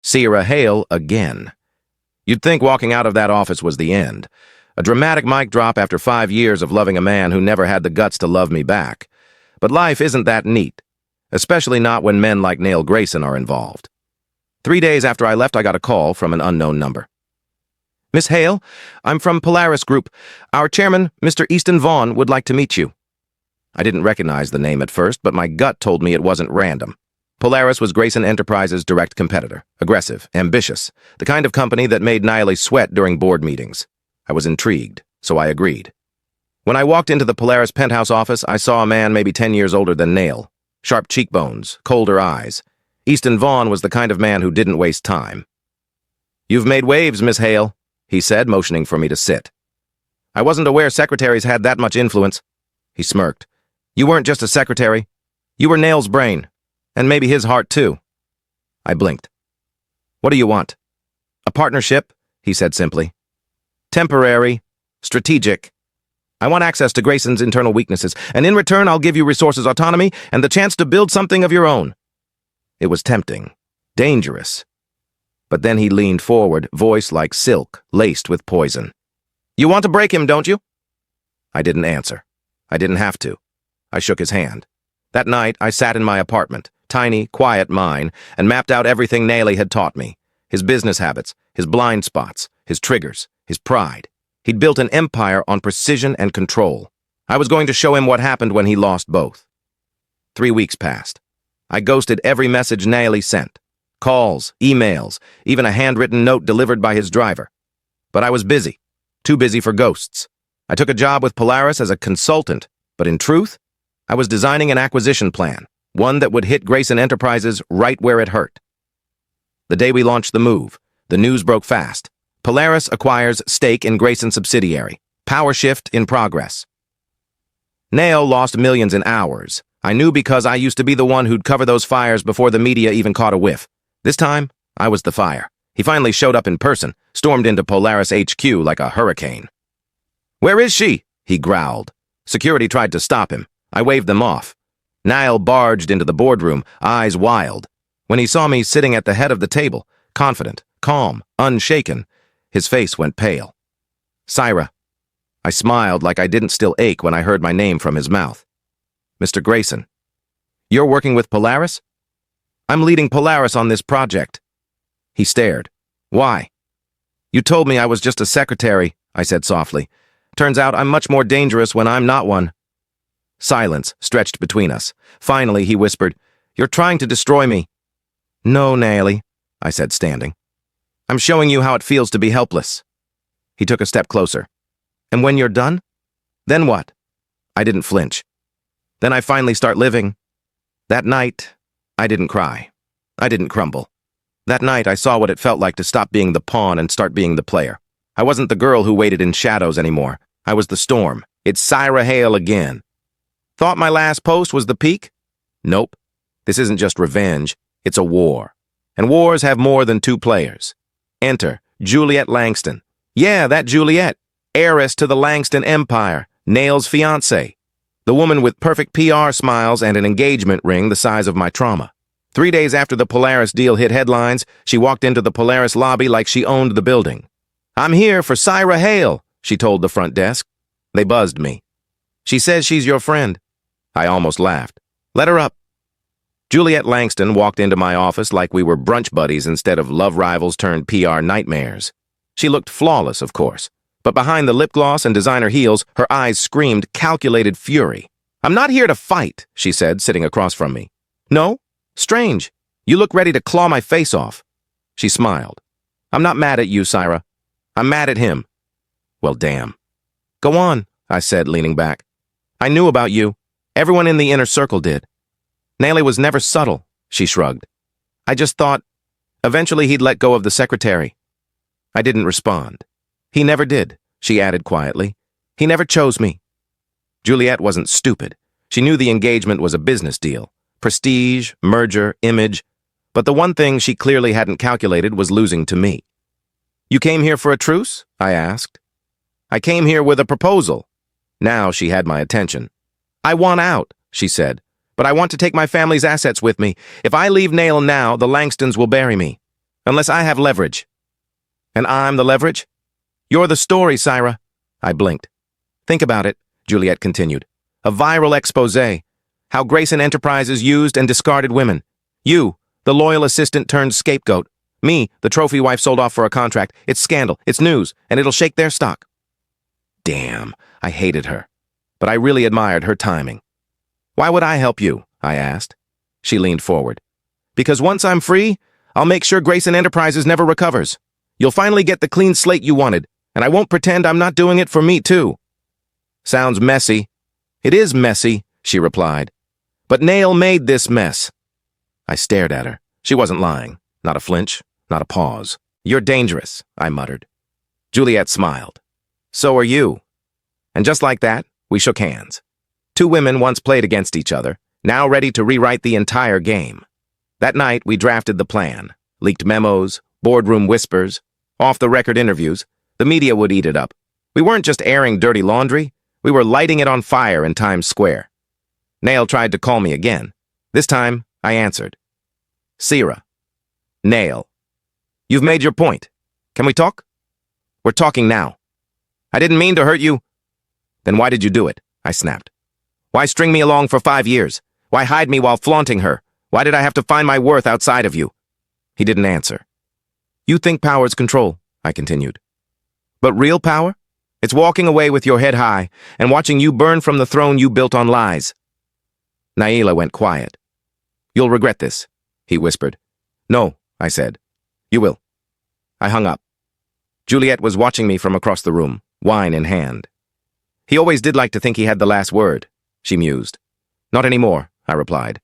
Sierra Hale again. You'd think walking out of that office was the end. A dramatic mic drop after 5 years of loving a man who never had the guts to love me back. But life isn't that neat, especially not when men like Neil Grayson are involved. 3 days after I left, I got a call from an unknown number. Miss Hale, I'm from Polaris Group. Our chairman, Mr. Easton Vaughn, would like to meet you. I didn't recognize the name at first, but my gut told me it wasn't random. Polaris was Grayson Enterprises' direct competitor, aggressive, ambitious, the kind of company that made Niley sweat during board meetings. I was intrigued, so I agreed. When I walked into the Polaris penthouse office, I saw a man maybe 10 years older than Neil. Sharp cheekbones, colder eyes. Easton Vaughn was the kind of man who didn't waste time. You've made waves, Miss Hale, he said, motioning for me to sit. I wasn't aware secretaries had that much influence. He smirked. You weren't just a secretary. You were Neil's brain. And maybe his heart, too. I blinked. What do you want? A partnership, he said simply. Temporary, strategic. I want access to Grayson's internal weaknesses, and in return I'll give you resources, autonomy, and the chance to build something of your own. It was tempting, dangerous. But then he leaned forward, voice like silk, laced with poison. You want to break him, don't you? I didn't answer. I didn't have to. I shook his hand. That night, I sat in my apartment, tiny, quiet mine, and mapped out everything Naley had taught me. His business habits, his blind spots, his triggers, his pride. He'd built an empire on precision and control. I was going to show him what happened when he lost both. 3 weeks passed. I ghosted every message Naley sent. Calls, emails, even a handwritten note delivered by his driver. But I was busy. Too busy for ghosts. I took a job with Polaris as a consultant, but in truth, I was designing an acquisition plan, one that would hit Grayson Enterprises right where it hurt. The day we launched the move, the news broke fast. Polaris acquires stake in Grayson subsidiary. Power shift in progress. Nail lost millions in hours. I knew because I used to be the one who'd cover those fires before the media even caught a whiff. This time, I was the fire. He finally showed up in person, stormed into Polaris HQ like a hurricane. Where is she? He growled. Security tried to stop him. I waved them off. Niall barged into the boardroom, eyes wild. When he saw me sitting at the head of the table, confident, calm, unshaken, his face went pale. Syra. I smiled like I didn't still ache when I heard my name from his mouth. Mr. Grayson. You're working with Polaris? I'm leading Polaris on this project. He stared. Why? You told me I was just a secretary, I said softly. Turns out I'm much more dangerous when I'm not one. Silence stretched between us. Finally, he whispered, You're trying to destroy me. No, Naley, I said, standing. I'm showing you how it feels to be helpless. He took a step closer. And when you're done? Then what? I didn't flinch. Then I finally start living. That night, I didn't cry. I didn't crumble. That night, I saw what it felt like to stop being the pawn and start being the player. I wasn't the girl who waited in shadows anymore. I was the storm. It's Sierra Hale again. Thought my last post was the peak? Nope. This isn't just revenge. It's a war. And wars have more than 2 players. Enter Juliet Langston. Yeah, that Juliet. Heiress to the Langston Empire. Nail's fiancée. The woman with perfect PR smiles and an engagement ring the size of my trauma. 3 days after the Polaris deal hit headlines, she walked into the Polaris lobby like she owned the building. I'm here for Sierra Hale, she told the front desk. They buzzed me. She says she's your friend. I almost laughed. Let her up. Juliet Langston walked into my office like we were brunch buddies instead of love rivals turned PR nightmares. She looked flawless, of course, but behind the lip gloss and designer heels, her eyes screamed calculated fury. I'm not here to fight, she said, sitting across from me. No? Strange. You look ready to claw my face off. She smiled. I'm not mad at you, Syra. I'm mad at him. Well, damn. Go on, I said, leaning back. I knew about you. Everyone in the inner circle did. Naley was never subtle, she shrugged. I just thought, eventually he'd let go of the secretary. I didn't respond. He never did, she added quietly. He never chose me. Juliet wasn't stupid. She knew the engagement was a business deal. Prestige, merger, image. But the one thing she clearly hadn't calculated was losing to me. You came here for a truce? I asked. I came here with a proposal. Now she had my attention. I want out, she said, but I want to take my family's assets with me. If I leave Nail now, the Langstons will bury me. Unless I have leverage. And I'm the leverage? You're the story, Syra. I blinked. Think about it, Juliet continued. A viral expose. How Grayson Enterprises used and discarded women. You, the loyal assistant turned scapegoat. Me, the trophy wife sold off for a contract. It's scandal, it's news, and it'll shake their stock. Damn, I hated her. But I really admired her timing. Why would I help you? I asked. She leaned forward. Because once I'm free, I'll make sure Grayson Enterprises never recovers. You'll finally get the clean slate you wanted, and I won't pretend I'm not doing it for me, too. Sounds messy. It is messy, she replied. But Nail made this mess. I stared at her. She wasn't lying. Not a flinch, not a pause. You're dangerous, I muttered. Juliet smiled. So are you. And just like that, we shook hands. Two women once played against each other, now ready to rewrite the entire game. That night, we drafted the plan. Leaked memos, boardroom whispers, off-the-record interviews. The media would eat it up. We weren't just airing dirty laundry. We were lighting it on fire in Times Square. Nail tried to call me again. This time, I answered. Syra. Nail. You've made your point. Can we talk? We're talking now. I didn't mean to hurt you. Then why did you do it? I snapped. Why string me along for 5 years? Why hide me while flaunting her? Why did I have to find my worth outside of you? He didn't answer. You think power's control, I continued. But real power? It's walking away with your head high and watching you burn from the throne you built on lies. Naila went quiet. You'll regret this, he whispered. No, I said. You will. I hung up. Juliet was watching me from across the room, wine in hand. He always did like to think he had the last word, she mused. Not anymore, I replied.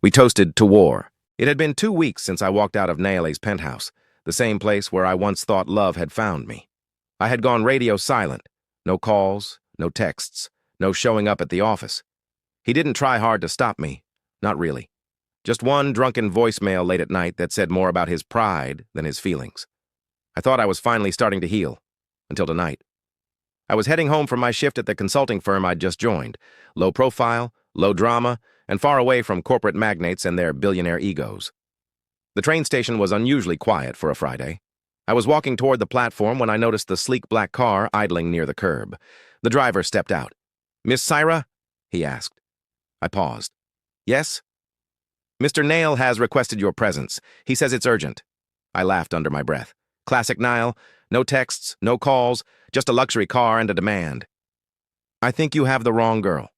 We toasted to war. It had been 2 weeks since I walked out of Naile's penthouse, the same place where I once thought love had found me. I had gone radio silent. No calls, no texts, no showing up at the office. He didn't try hard to stop me. Not really. Just one drunken voicemail late at night that said more about his pride than his feelings. I thought I was finally starting to heal. Until tonight. I was heading home from my shift at the consulting firm I'd just joined. Low profile, low drama, and far away from corporate magnates and their billionaire egos. The train station was unusually quiet for a Friday. I was walking toward the platform when I noticed the sleek black car idling near the curb. The driver stepped out. Miss Syra? He asked. I paused. Yes? Mr. Nail has requested your presence. He says it's urgent. I laughed under my breath. Classic Nile. No texts, no calls, just a luxury car and a demand. I think you have the wrong girl.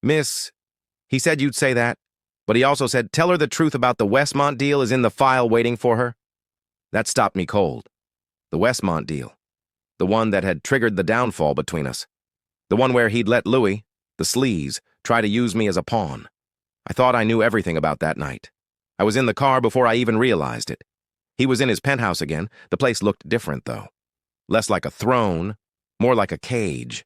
Miss, he said you'd say that, but he also said, tell her the truth about the Westmont deal is in the file waiting for her. That stopped me cold. The Westmont deal. The one that had triggered the downfall between us. The one where he'd let Louis, the sleaze, try to use me as a pawn. I thought I knew everything about that night. I was in the car before I even realized it. He was in his penthouse again. The place looked different, though. Less like a throne, more like a cage.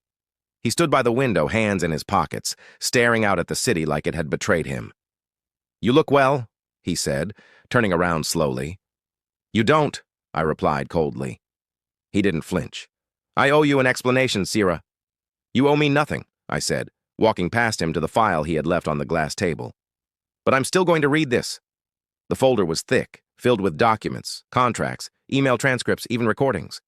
He stood by the window, hands in his pockets, staring out at the city like it had betrayed him. You look well, he said, turning around slowly. You don't, I replied coldly. He didn't flinch. I owe you an explanation, Syra. You owe me nothing, I said, walking past him to the file he had left on the glass table. But I'm still going to read this. The folder was thick, filled with documents, contracts, email transcripts, even recordings.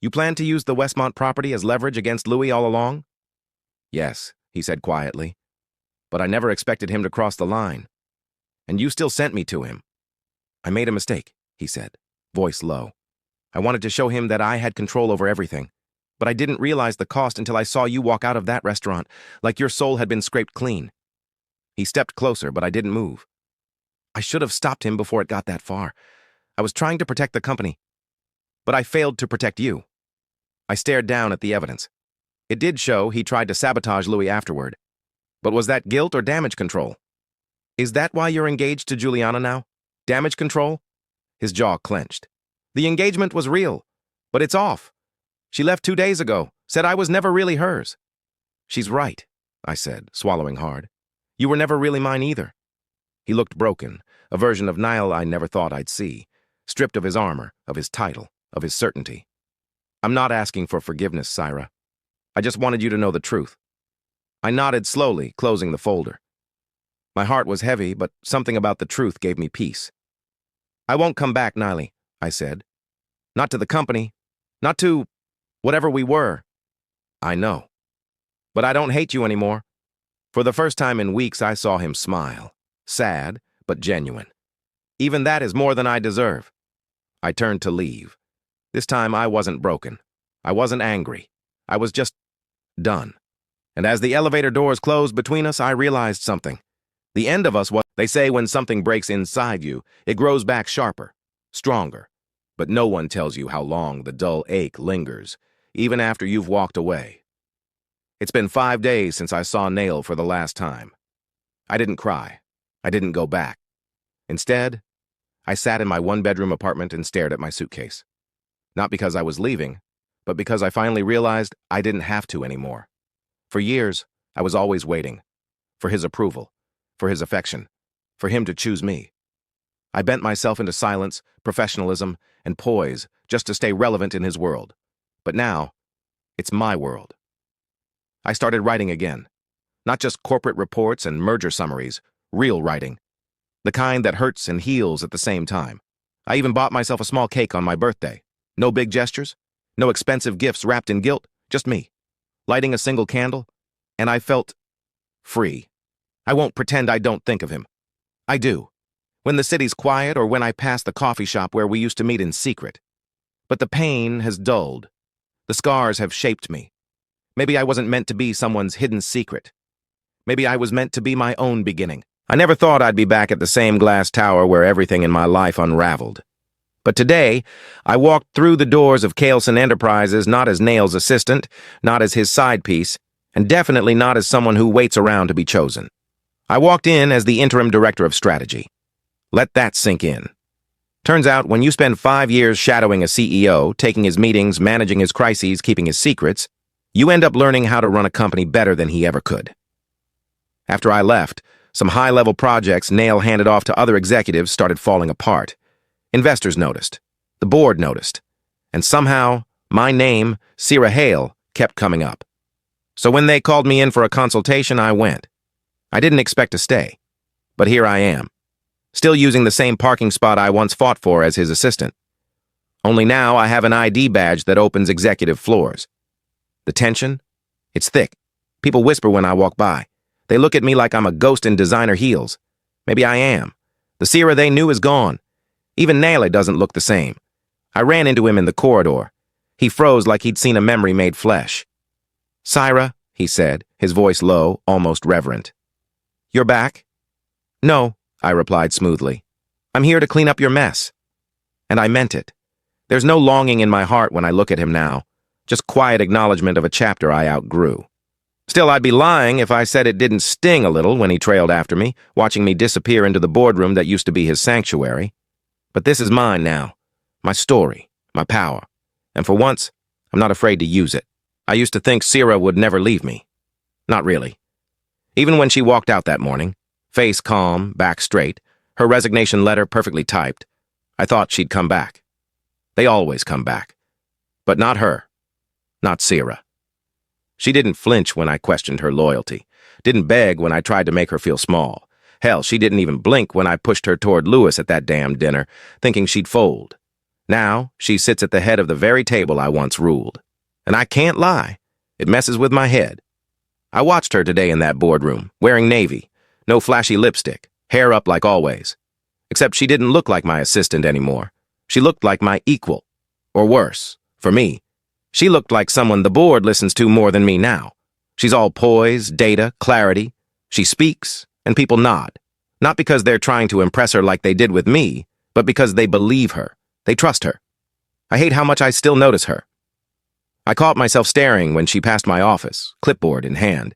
You plan to use the Westmont property as leverage against Louis all along? Yes, he said quietly. But I never expected him to cross the line. And you still sent me to him. I made a mistake, he said, voice low. I wanted to show him that I had control over everything. But I didn't realize the cost until I saw you walk out of that restaurant, like your soul had been scraped clean. He stepped closer, but I didn't move. I should have stopped him before it got that far. I was trying to protect the company. But I failed to protect you. I stared down at the evidence. It did show he tried to sabotage Louis afterward. But was that guilt or damage control? Is that why you're engaged to Juliana now? Damage control? His jaw clenched. The engagement was real, but it's off. She left 2 days ago, said I was never really hers. She's right, I said, swallowing hard. You were never really mine either. He looked broken, a version of Nile I never thought I'd see, stripped of his armor, of his title, of his certainty. I'm not asking for forgiveness, Syra. I just wanted you to know the truth. I nodded slowly, closing the folder. My heart was heavy, but something about the truth gave me peace. "I won't come back, Niley," I said. "Not to the company. Not to whatever we were." "I know. But I don't hate you anymore." For the first time in weeks, I saw him smile. Sad, but genuine. Even that is more than I deserve. I turned to leave. This time I wasn't broken. I wasn't angry. I was just done. And as the elevator doors closed between us, I realized something. The end of us was, they say when something breaks inside you, it grows back sharper, stronger. But no one tells you how long the dull ache lingers, even after you've walked away. It's been 5 days since I saw Nail for the last time. I didn't cry. I didn't go back. Instead, I sat in my one-bedroom apartment and stared at my suitcase. Not because I was leaving, but because I finally realized I didn't have to anymore. For years, I was always waiting. For his approval. For his affection. For him to choose me. I bent myself into silence, professionalism, and poise just to stay relevant in his world. But now, it's my world. I started writing again. Not just corporate reports and merger summaries, real writing. The kind that hurts and heals at the same time. I even bought myself a small cake on my birthday. No big gestures, no expensive gifts wrapped in guilt, just me. Lighting a single candle, and I felt free. I won't pretend I don't think of him. I do. When the city's quiet or when I pass the coffee shop where we used to meet in secret. But the pain has dulled. The scars have shaped me. Maybe I wasn't meant to be someone's hidden secret. Maybe I was meant to be my own beginning. I never thought I'd be back at the same glass tower where everything in my life unraveled. But today, I walked through the doors of Kaleson Enterprises not as Nail's assistant, not as his side piece, and definitely not as someone who waits around to be chosen. I walked in as the interim director of strategy. Let that sink in. Turns out, when you spend 5 years shadowing a CEO, taking his meetings, managing his crises, keeping his secrets, you end up learning how to run a company better than he ever could. After I left, some high-level projects Nail handed off to other executives started falling apart. Investors noticed. The board noticed. And somehow, my name, Sierra Hale, kept coming up. So when they called me in for a consultation, I went. I didn't expect to stay. But here I am. Still using the same parking spot I once fought for as his assistant. Only now I have an ID badge that opens executive floors. The tension? It's thick. People whisper when I walk by. They look at me like I'm a ghost in designer heels. Maybe I am. The Sierra they knew is gone. Even Nail doesn't look the same. I ran into him in the corridor. He froze like he'd seen a memory made flesh. "Syra," he said, his voice low, almost reverent. "You're back?" "No," I replied smoothly. "I'm here to clean up your mess." And I meant it. There's no longing in my heart when I look at him now, just quiet acknowledgement of a chapter I outgrew. Still, I'd be lying if I said it didn't sting a little when he trailed after me, watching me disappear into the boardroom that used to be his sanctuary. But this is mine now, my story, my power, and for once, I'm not afraid to use it. I used to think Sierra would never leave me. Not really. Even when she walked out that morning, face calm, back straight, her resignation letter perfectly typed, I thought she'd come back. They always come back. But not her. Not Sierra. She didn't flinch when I questioned her loyalty, didn't beg when I tried to make her feel small. Hell, she didn't even blink when I pushed her toward Lewis at that damn dinner, thinking she'd fold. Now, she sits at the head of the very table I once ruled. And I can't lie. It messes with my head. I watched her today in that boardroom, wearing navy, no flashy lipstick, hair up like always. Except she didn't look like my assistant anymore. She looked like my equal. Or worse, for me. She looked like someone the board listens to more than me now. She's all poise, data, clarity. She speaks, and people nod. Not because they're trying to impress her like they did with me, but because they believe her. They trust her. I hate how much I still notice her. I caught myself staring when she passed my office, clipboard in hand.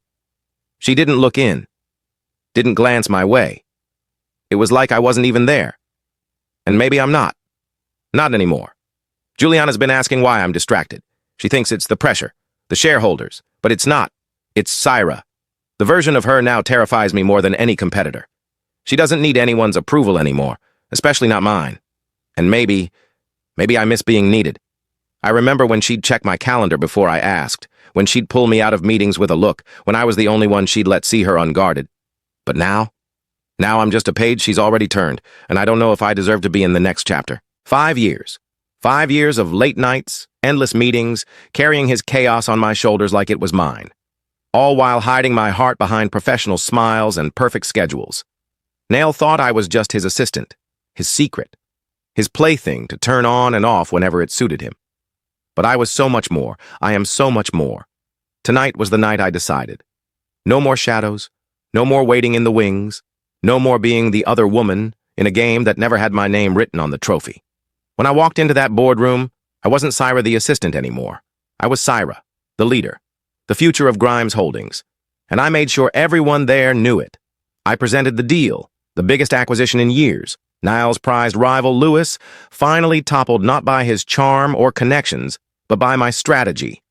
She didn't look in. Didn't glance my way. It was like I wasn't even there. And maybe I'm not. Not anymore. Juliana's been asking why I'm distracted. She thinks it's the pressure, the shareholders, but it's not. It's Syra. The version of her now terrifies me more than any competitor. She doesn't need anyone's approval anymore, especially not mine. And maybe I miss being needed. I remember when she'd check my calendar before I asked, when she'd pull me out of meetings with a look, when I was the only one she'd let see her unguarded. But now, Now I'm just a page she's already turned, and I don't know if I deserve to be in the next chapter. 5 years. 5 years of late nights, endless meetings, carrying his chaos on my shoulders like it was mine. All while hiding my heart behind professional smiles and perfect schedules. Nail thought I was just his assistant, his secret, his plaything to turn on and off whenever it suited him. But I was so much more. I am so much more. Tonight was the night I decided. No more shadows, no more waiting in the wings, no more being the other woman in a game that never had my name written on the trophy. When I walked into that boardroom, I wasn't Syra the assistant anymore. I was Syra, the leader, the future of Grimes Holdings, and I made sure everyone there knew it. I presented the deal, the biggest acquisition in years. Niall's prized rival, Lewis, finally toppled not by his charm or connections, but by my strategy.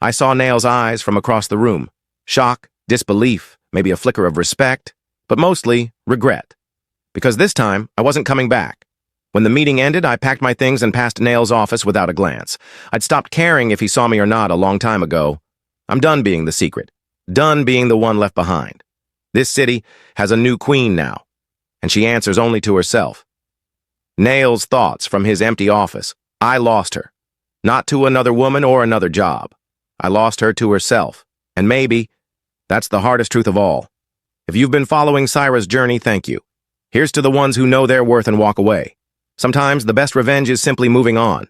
I saw Nail's eyes from across the room. Shock, disbelief, maybe a flicker of respect, but mostly regret. Because this time, I wasn't coming back. When the meeting ended, I packed my things and passed Nail's office without a glance. I'd stopped caring if he saw me or not a long time ago. I'm done being the secret. Done being the one left behind. This city has a new queen now, and she answers only to herself. Nail's thoughts from his empty office. I lost her. Not to another woman or another job. I lost her to herself. And maybe that's the hardest truth of all. If you've been following Syra's journey, thank you. Here's to the ones who know their worth and walk away. Sometimes the best revenge is simply moving on.